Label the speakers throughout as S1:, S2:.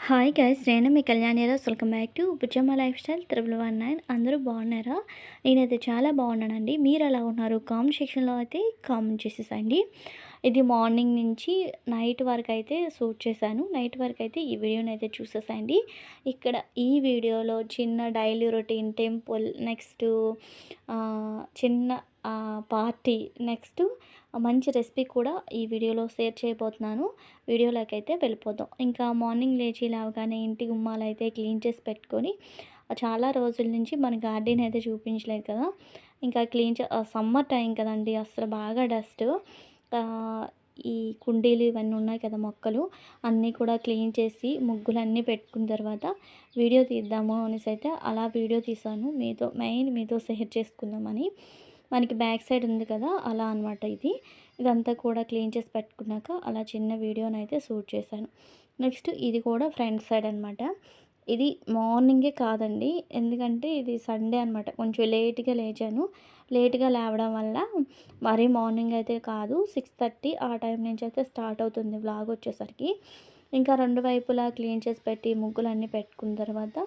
S1: Hi guys, నేను మీ Kalyaniraj. Welcome back to Bujjamma life style 319. అందరూ బాగున్నారా? నేనైతే చాలా బాగున్నానండి. మీరు ఎలా ఉన్నారు? కామెంట్ సెక్షన్లో అయితే కామెంట్ చేసేసండి. ఇది మార్నింగ్ నుంచి నైట్ వరకు అయితే షూట్ చేశాను. నైట్ వరకు అయితే ఈ వీడియోని అయితే చూసేసండి. ఇక్కడ ఈ వీడియోలో చిన్న డైలీ రొటీన్, టెంపుల్, నెక్స్ట్ చిన్న పార్టీ, నెక్స్ట్ మంచి రెసిపీ కూడా ఈ వీడియోలో షేర్ చేయబోతున్నాను. వీడియోలోకి అయితే వెళ్ళిపోదాం. ఇంకా మార్నింగ్ లేచి లేవగానే ఇంటి గుమ్మాలు అయితే క్లీన్ చేసి పెట్టుకొని, చాలా రోజుల నుంచి మన గార్డెన్ అయితే చూపించలేదు కదా, ఇంకా క్లీన్ సమ్మర్ టైం కదండి, అసలు బాగా డస్ట్. ఈ కుండీలు ఇవన్నీ ఉన్నాయి కదా, మొక్కలు అన్నీ కూడా క్లీన్ చేసి ముగ్గులన్నీ పెట్టుకున్న తర్వాత వీడియో తీద్దాము అనేసి అయితే అలా వీడియో తీసాను. మీతో షేర్ చేసుకుందామని. మనకి బ్యాక్ సైడ్ ఉంది కదా, అలా అనమాట. ఇదంతా కూడా క్లీన్ చేసి పెట్టుకున్నాక అలా చిన్న వీడియోనైతే షూట్ చేశాను. నెక్స్ట్ ఇది కూడా ఫ్రంట్ సైడ్ అనమాట. ఇది మార్నింగే కాదండి, ఎందుకంటే ఇది సండే అనమాట. కొంచెం లేట్గా లేచాను. లేట్గా లేవడం వల్ల మరీ మార్నింగ్ అయితే కాదు, 6:30 ఆ టైం నుంచి అయితే స్టార్ట్ అవుతుంది వ్లాగ్ వచ్చేసరికి. ఇంకా రెండు వైపులా క్లీన్ చేసి పెట్టి ముగ్గులన్నీ పెట్టుకున్న తర్వాత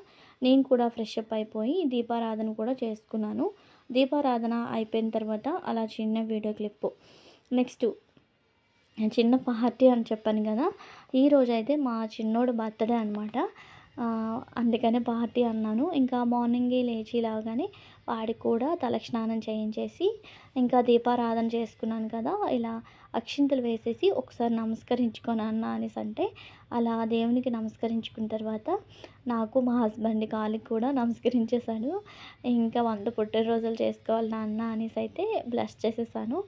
S1: నేను కూడా ఫ్రెష్ అప్ అయిపోయి దీపారాధన కూడా చేసుకున్నాను. దీపారాధన అయిపోయిన తర్వాత అలా చిన్న వీడియో క్లిప్పు. నెక్స్ట్ చిన్న పార్టీ అని చెప్పాను కదా, ఈరోజైతే మా చిన్నోడు బర్త్డే అనమాట. అందుకనే పార్టీ అన్నాను. ఇంకా మార్నింగే లేచి లాగానే వాడికి కూడా తలకి స్నానం చేయించేసి ఇంకా దీపారాధన చేసుకున్నాను కదా, ఇలా అక్షింతలు వేసేసి ఒకసారి నమస్కరించుకొని అన్న అనేసి అంటే అలా దేవునికి నమస్కరించుకున్న తర్వాత నాకు మా హస్బెండ్ కాలికి కూడా నమస్కరించేశాడు. ఇంకా 100 పుట్టినరోజులు చేసుకోవాలి నాన్న అనేసి అయితే బ్లెస్ చేసేసాను.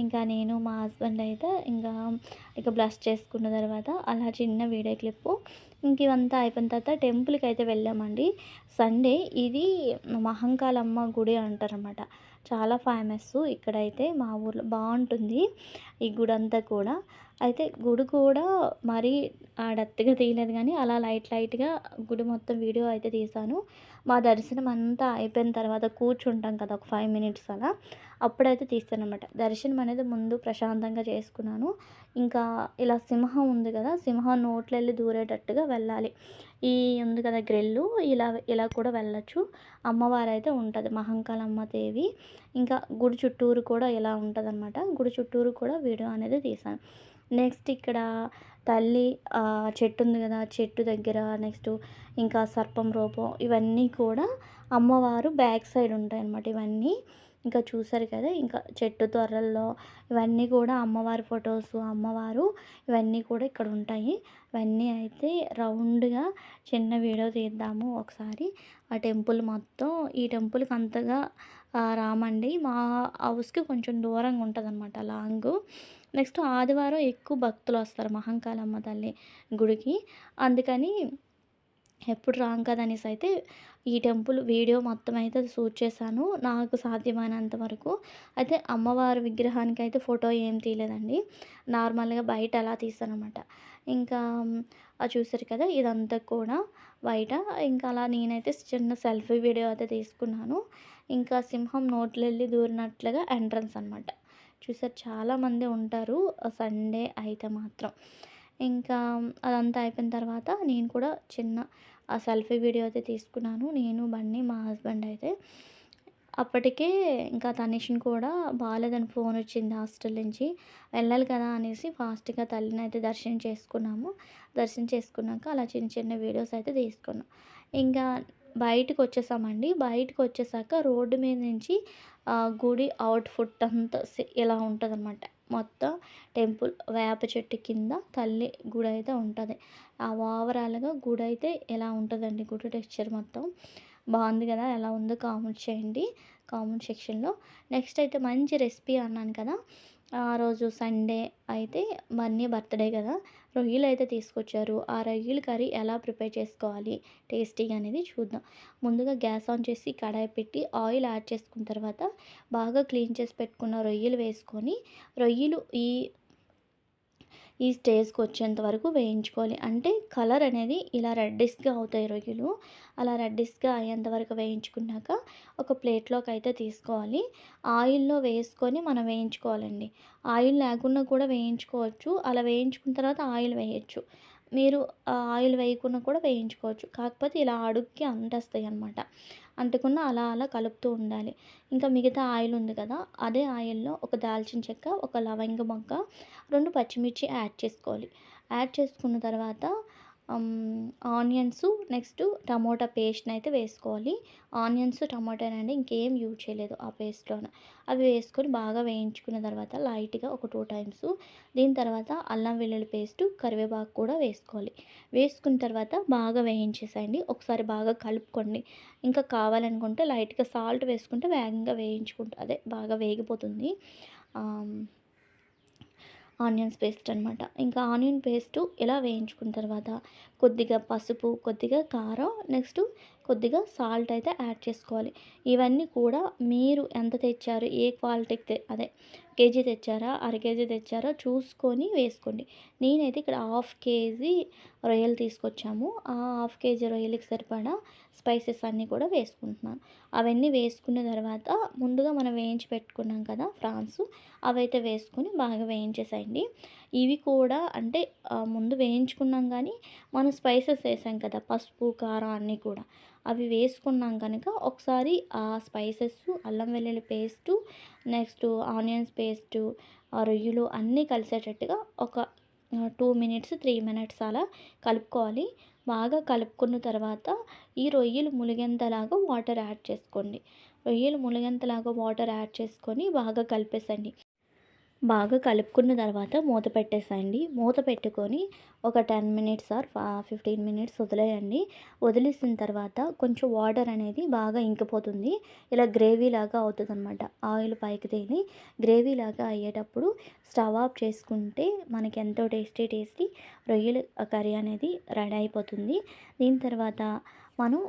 S1: ఇంకా నేను మా హస్బెండ్ అయితే ఇక బ్లష్ చేసుకున్న తర్వాత అలా చిన్న వీడియో క్లిప్పు. ఇంక ఇవంతా అయిపోయిన తర్వాత టెంపుల్కి అయితే వెళ్ళామండి. సండే ఇది మహంకాళమ్మ గుడి అంటారనమాట. చాలా ఫేమస్ ఇక్కడైతే మా ఊర్లో, బాగుంటుంది ఈ గుడి అంతా కూడా. అయితే గుడి కూడా మరీ డెప్త్గా తీయలేదు, కానీ అలా లైట్గా గుడి మొత్తం వీడియో అయితే తీశాను. మా దర్శనం అంతా అయిపోయిన తర్వాత కూర్చుంటాం కదా ఒక 5 మినిట్స్ అలా, అప్పుడైతే తీస్తానమాట. దర్శనం అనేది ముందు ప్రశాంతంగా చేసుకున్నాను. ఇంకా ఇలా సింహం ఉంది కదా, సింహం నోట్లో వెళ్ళి దూరేటట్టుగా వెళ్ళాలి. ఈ ఉంది కదా గ్రిల్లు, ఇలా కూడా వెళ్ళచ్చు. అమ్మవారు అయితే ఉంటుంది, మహంకాళమ్మ దేవి. ఇంకా గుడి చుట్టూరు కూడా ఇలా ఉంటుంది అనమాట. గుడి చుట్టూరు కూడా వీడియో అనేది తీసాను. నెక్స్ట్ ఇక్కడ తల్లి చెట్టు ఉంది కదా, చెట్టు దగ్గర నెక్స్ట్ ఇంకా సర్పం రూపం, ఇవన్నీ కూడా అమ్మవారు బ్యాక్ సైడ్ ఉంటాయి అన్నమాట. ఇవన్నీ ఇంకా చూసారు కదా, ఇంకా చెట్టు త్వరల్లో ఇవన్నీ కూడా అమ్మవారి ఫొటోస్, అమ్మవారు ఇవన్నీ కూడా ఇక్కడ ఉంటాయి. ఇవన్నీ అయితే రౌండ్గా చిన్న వీడియో తీద్దాము ఒకసారి. ఆ టెంపుల్ మొత్తం, ఈ టెంపుల్కి అంతగా రామండి, మా హౌస్కి కొంచెం దూరంగా ఉంటుంది అనమాట, లాంగ్. నెక్స్ట్ ఆదివారం ఎక్కువ భక్తులు వస్తారు మహంకాళమ్మ తల్లి గుడికి, అందుకని ఎప్పుడు రాం కదనేసి అయితే ఈ టెంపుల్ వీడియో మొత్తం అయితే షూట్ చేశాను నాకు సాధ్యమైనంత వరకు. అయితే అమ్మవారి విగ్రహానికి అయితే ఫోటో ఏం తీయలేదండి, నార్మల్గా బయట అలా తీసానమాట. ఇంకా అది చూసారు కదా, ఇదంతా కూడా బయట. ఇంకా అలా నేనైతే చిన్న సెల్ఫీ వీడియో అయితే తీసుకున్నాను. ఇంకా సింహం నోట్లో వెళ్ళి దూరినట్లుగా ఎంట్రన్స్ అనమాట. చూసారు, చాలామంది ఉంటారు సండే అయితే మాత్రం. ఇంకా అదంతా అయిపోయిన తర్వాత నేను కూడా చిన్న సెల్ఫీ వీడియో అయితే తీసుకున్నాను, నేను బన్నీ మా హస్బెండ్ అయితే. అప్పటికే ఇంకా తనిష్ని కూడా బాగాలేదని ఫోన్ వచ్చింది హాస్టల్ నుంచి. వెళ్ళాలి కదా అనేసి ఫాస్ట్గా తల్లిని అయితే దర్శనం చేసుకున్నాము. దర్శనం చేసుకున్నాక అలా చిన్న చిన్న వీడియోస్ అయితే తీసుకున్నాం. ఇంకా బయటకు వచ్చేసామండి. బయటకు వచ్చేసాక రోడ్డు మీద నుంచి గుడి అవుట్ఫుట్ అంతా ఇలా ఉంటుందన్నమాట. మొత్తం టెంపుల్ వేప చెట్టు కింద తల్లి గుడి అయితే ఉంటుంది. ఆ ఓవరాల్గా గుడి అయితే ఎలా ఉంటుందండి, గుడి టెక్స్చర్ మొత్తం బాగుంది కదా. ఎలా ఉందో కామెంట్ చేయండి కామెంట్ సెక్షన్లో. నెక్స్ట్ అయితే మంచి రెసిపీ అన్నాను కదా, ఆ రోజు సండే అయితే బన్నీ బర్త్డే కదా, రొయ్యలు అయితే తీసుకొచ్చారు. ఆ రొయ్యల కర్రీ ఎలా ప్రిపేర్ చేసుకోవాలి టేస్టీగా అనేది చూద్దాం. ముందుగా గ్యాస్ ఆన్ చేసి కడాయి పెట్టి ఆయిల్ యాడ్ చేసుకున్న తర్వాత బాగా క్లీన్ చేసి పెట్టుకున్న రొయ్యలు వేసుకొని, రొయ్యలు ఈ స్టేజ్కి వచ్చేంత వరకు వేయించుకోవాలి. అంటే కలర్ అనేది ఇలా రెడ్డిష్గా అవుతాయి రొయ్యలు. అలా రెడ్డిష్గా అయ్యేంత వరకు వేయించుకున్నాక ఒక ప్లేట్లోకి అయితే తీసుకోవాలి. ఆయిల్లో వేసుకొని మనం వేయించుకోవాలండి. ఆయిల్ లేకుండా కూడా వేయించుకోవచ్చు. అలా వేయించుకున్న తర్వాత ఆయిల్ వేయచ్చు. మీరు ఆయిల్ వేయకుండా కూడా వేయించుకోవచ్చు. కాకపోతే ఇలా అడుగుకి అంటేస్తాయి అనమాట. అంటకుండా అలా అలా కలుపుతూ ఉండాలి. ఇంకా మిగతా ఆయిల్ ఉంది కదా! అదే ఆయిల్‌లో ఒక దాల్చిన చెక్క, ఒక లవంగ మొగ్గ, 2 పచ్చిమిర్చి యాడ్ చేసుకోవాలి. యాడ్ చేసుకున్న తర్వాత ఆనియన్స్ నెక్స్ట్ టమోటా పేస్ట్‌నైతే వేసుకోవాలి. ఆనియన్స్, టమాటానండి ఇంకేం యూజ్ చేయలేదు ఆ పేస్ట్‌లోన. అవి వేసుకొని బాగా వేయించుకున్న తర్వాత లైట్‌గా ఒక 2 టైమ్స్ దీని తర్వాత అల్లం వెల్లుల్లి పేస్టు, కరివేపాకు కూడా వేసుకోవాలి. వేసుకున్న తర్వాత బాగా వేయించేసేయండి. ఒకసారి బాగా కలుపుకోండి. ఇంకా కావాలనుకుంటే లైట్‌గా సాల్ట్ వేసుకుంటే వేగంగా అదే బాగా వేగిపోతుంది. ఆహ్ ఆనియన్స్ పేస్ట్ అనమాట. ఇంకా ఆనియన్ పేస్టు ఇలా వేయించుకున్న తర్వాత కొద్దిగా పసుపు, కొద్దిగా కారం, నెక్స్ట్ కొద్దిగా సాల్ట్ అయితే యాడ్ చేసుకోవాలి. ఇవన్నీ కూడా మీరు ఎంత తెచ్చారు, ఏ క్వాలిటీకి అదే కేజీ తెచ్చారా, అర కేజీ తెచ్చారా చూసుకొని వేసుకోండి. నేనైతే ఇక్కడ హాఫ్ కేజీ రొయ్యలు తీసుకొచ్చాము. ఆ హాఫ్ కేజీ రొయ్యలకి సరిపడా స్పైసెస్ అన్నీ కూడా వేసుకుంటున్నాను. అవన్నీ వేసుకున్న తర్వాత ముందుగా మనం వేయించి పెట్టుకున్నాం కదా ఫ్రాన్స్, అవైతే వేసుకొని బాగా వేయించేసేయండి. ఇవి కూడా అంటే ముందు వేయించుకున్నాం కానీ మనం స్పైసెస్ వేసాం కదా పసుపు, కారం అన్నీ కూడా. అవి వేసుకున్నాం కనుక ఒకసారి ఆ స్పైసెస్, అల్లం వెల్లుల్లి పేస్టు, నెక్స్ట్ ఆనియన్స్ పేస్టు, ఆ రొయ్యలు అన్నీ కలిసేటట్టుగా ఒక 2 మినిట్స్, 3 మినిట్స్ అలా కలుపుకోవాలి. బాగా కలుపుకున్న తర్వాత ఈ రొయ్యలు ములిగేంతలాగా వాటర్ యాడ్ చేసుకోండి. రొయ్యలు ములిగేంతలాగా వాటర్ యాడ్ చేసుకొని బాగా కలిపేసండి. బాగా కలుపుకున్న తర్వాత మూత పెట్టేసేయండి. మూత పెట్టుకొని ఒక 10 మినిట్స్ ఆర్ 15 మినిట్స్ వదిలేయండి. వదిలేసిన తర్వాత కొంచెం వాటర్ అనేది బాగా ఇంకిపోతుంది. ఇలా గ్రేవీలాగా అవుతుందనమాట. ఆయిల్ పైకి తేలి గ్రేవీలాగా అయ్యేటప్పుడు స్టవ్ ఆఫ్ చేసుకుంటే మనకి ఎంతో టేస్టీ రొయ్యల కర్రీ అనేది రెడీ అయిపోతుంది. దీని తర్వాత మనం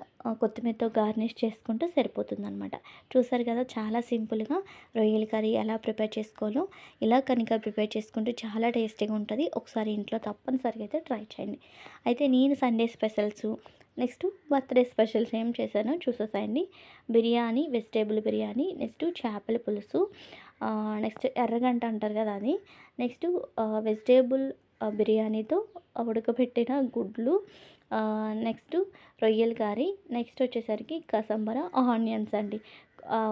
S1: కొత్తిమీరతో గార్నిష్ చేసుకుంటే సరిపోతుందనమాట. చూసారు కదా చాలా సింపుల్గా రొయ్యల కర్రీ ఎలా ప్రిపేర్ చేసుకోవాలో ఇలా కనుక ప్రిపేర్ చేసుకుంటే చాలా టేస్టీగా ఉంటుంది. ఒకసారి ఇంట్లో తప్పనిసరిగా అయితే ట్రై చేయండి. అయితే నేను Sunday specials next birthday specials ఏం చేశానో చూసేసేయండి. బిర్యానీ, వెజిటేబుల్ బిర్యానీ, నెక్స్ట్ చేపల పులుసు, నెక్స్ట్ ఎర్రగంట అంటారు కదా అది, నెక్స్ట్ వెజిటేబుల్ బిర్యానీతో ఉడకబెట్టిన గుడ్లు, నెక్స్ట్ రొయ్యల కర్రీ, నెక్స్ట్ వచ్చేసరికి కసంబర, ఆనియన్స్ అండి.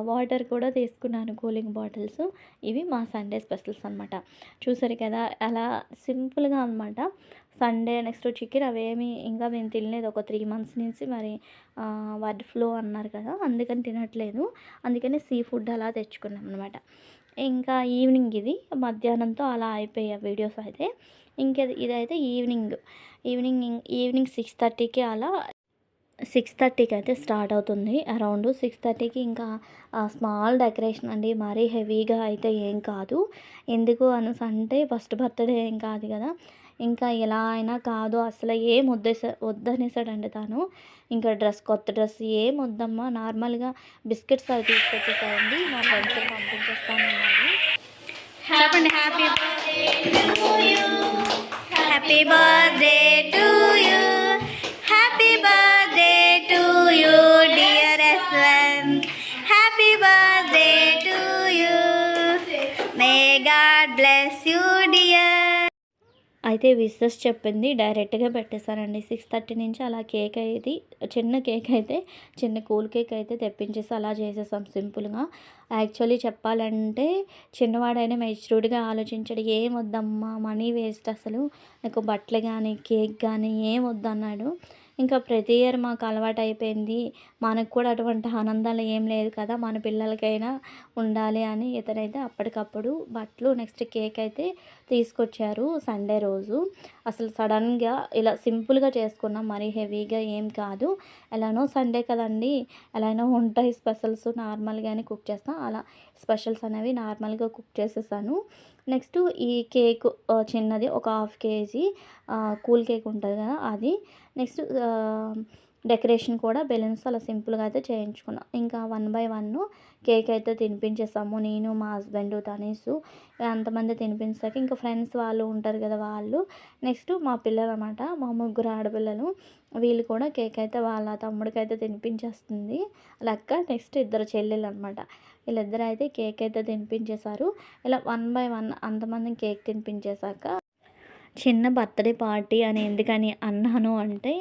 S1: వాటర్ కూడా తీసుకున్నాను కూలింగ్ బాటిల్స్. ఇవి మా సండే స్పెషల్స్ అనమాట. చూసారు కదా అలా సింపుల్గా అనమాట. సండే నెక్స్ట్ చికెన్ అవేమి ఇంకా మేము తినలేదు ఒక 3 మంత్స్ నుంచి. మరి బర్డ్ ఫ్లూ అన్నారు కదా అందుకని తినట్లేదు. అందుకని సీ ఫుడ్ అలా తెచ్చుకున్నాం అనమాట. ఇంకా ఈవినింగ్ ఇది మధ్యాహ్నంతో అలా అయిపోయాయి వీడియోస్ అయితే. ఇదైతే ఈవినింగ్ 6:30కి అలా 6:30కి అయితే స్టార్ట్ అవుతుంది. అరౌండ్ 6:30కి ఇంకా స్మాల్ డెకరేషన్ అండి. మరీ హెవీగా అయితే ఏం కాదు. ఎందుకు అంటే ఫస్ట్ బర్త్డే ఏం కాదు కదా. ఇంకా ఎలా అయినా కాదు అసలు ఏం వద్దనేసాడండి తను. ఇంకా కొత్త డ్రెస్ ఏం వద్దమ్మా, నార్మల్గా బిస్కెట్స్ అవి తీసుకొచ్చేసాయండి. మా ఫ్రెండ్స్కి పంపించేస్తానన్నారు. చెప్పండి happy happy birthday to you, happy birthday to you dear Yashwant, happy birthday to you, may God bless you dear. అయితే విషెస్ చెప్పింది డైరెక్ట్గా పెట్టేశానండి. 6:30 నుంచి అలా కేక్ అయితే చిన్న కూల్ కేక్ అయితే తెప్పించేసి అలా చేసేసాం సింపుల్గా. యాక్చువల్లీ చెప్పాలంటే చిన్నవాడైనా మెచ్యూర్డ్గా ఆలోచించాడు. ఏం వద్దమ్మా మనీ వేస్ట్, అసలు నాకు బట్టలు కానీ కేక్ కానీ ఏం వద్దన్నాడు. ఇంకా ప్రతి ఇయర్ మాకు అలవాటు అయిపోయింది. మనకు కూడా అటువంటి ఆనందాలు ఏం లేదు కదా, మన పిల్లలకైనా ఉండాలి అని ఇతనైతే అప్పటికప్పుడు బట్టలు నెక్స్ట్ కేక్ అయితే తీసుకొచ్చారు సండే రోజు. అసలు సడన్గా ఇలా సింపుల్గా చేసుకున్నాం, మరీ హెవీగా ఏం కాదు. ఎలానో సండే కదండి, ఎలానో ఉంటాయి స్పెషల్స్, నార్మల్గానే కుక్ చేస్తాం. అలా స్పెషల్స్ అనేవి నార్మల్గా కుక్ చేసేసాను. నెక్స్ట్ ఈ కేక్ చిన్నది ఒక 1/2 కేజీ కూల్ కేక్ ఉంటుంది కదా అది. నెక్స్ట్ డెకరేషన్ కూడా బెలూన్స్ అలా సింపుల్గా అయితే చేయించుకున్నాం. ఇంకా 1 బై 1 కేక్ అయితే తినిపించేసాము. నేను, మా హస్బెండ్, తనీసు అంతమంది తినిపించాక ఇంకా ఫ్రెండ్స్ వాళ్ళు ఉంటారు కదా వాళ్ళు, నెక్స్ట్ మా పిల్లలు అనమాట, మా 3 ఆడపిల్లలు, వీళ్ళు కూడా కేక్ అయితే వాళ్ళ తమ్ముడికి అయితే తినిపించేస్తుంది లెక్క. నెక్స్ట్ 2 చెల్లెలు అనమాట, వీళ్ళిద్దరు అయితే కేక్ అయితే తినిపించేశారు. ఇలా 1 బై 1 అంతమంది కేక్ తినిపించేశాక చిన్న బర్త్‌డే పార్టీ అని ఎందుకని అన్నాను అంటే,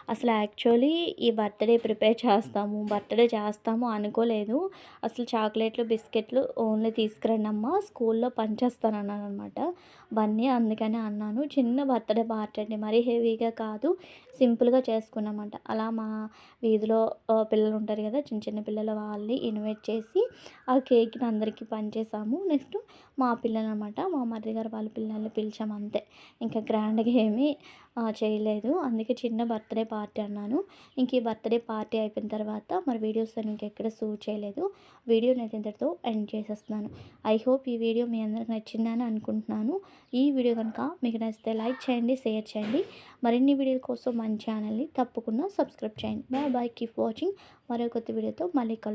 S1: అసలు యాక్చువల్లీ ఈ బర్త్‌డే ప్రిపేర్ చేస్తాము, బర్త్‌డే చేస్తాము అనుకోలేదు. అసలు చాక్లెట్‌లు, బిస్కెట్‌లు ఓన్లీ తీసుకురండమ్మా స్కూల్‌లో పంచేస్తానన్నాననమాట. బన్నీ అందుకనే అన్నాను. చిన్న బర్త్‌డే పార్టీ అండి. మరీ హెవీగా కాదు. సింపుల్‌గా చేసుకున్నామంట. అలా మా వీధిలో పిల్లలుంటారు కదా! చిన్న చిన్న పిల్లలు వాళ్ళని ఇన్వైట్ చేసి, ఆ కేక్‌ని అందరికీ పంచేసాము. నెక్స్ట్ మా పిల్లలనమాట. మా మరిది గారు వాళ్ళ పిల్లల్ని పిలిచాము అంతే. ఇంకా గ్రాండ్‌గా ఏమీ చేయలేదు. అందుకే చిన్న బర్త్‌డే పార్టీ అన్నాను. ఇంక ఈ బర్త్‌డే పార్టీ అయిపోయిన తర్వాత మరి వీడియోస్ ఇంకెక్కడ షూట్ చేయలేదు. వీడియోనైతే ఇంతటితో ఎండ్ చేసేస్తున్నాను. ఐ హోప్ ఈ వీడియో మీ అందరికి నచ్చిందని అనుకుంటున్నాను. ఈ వీడియో కనుక మీకు నచ్చితే లైక్ చేయండి, షేర్ చేయండి. మరిన్ని వీడియోల కోసం మన ఛానల్‌ని తప్పకుండా సబ్స్క్రైబ్ చేయండి. Bye bye. Keep watching. మరో కొత్త వీడియోతో మళ్ళీ కలుద్దాం.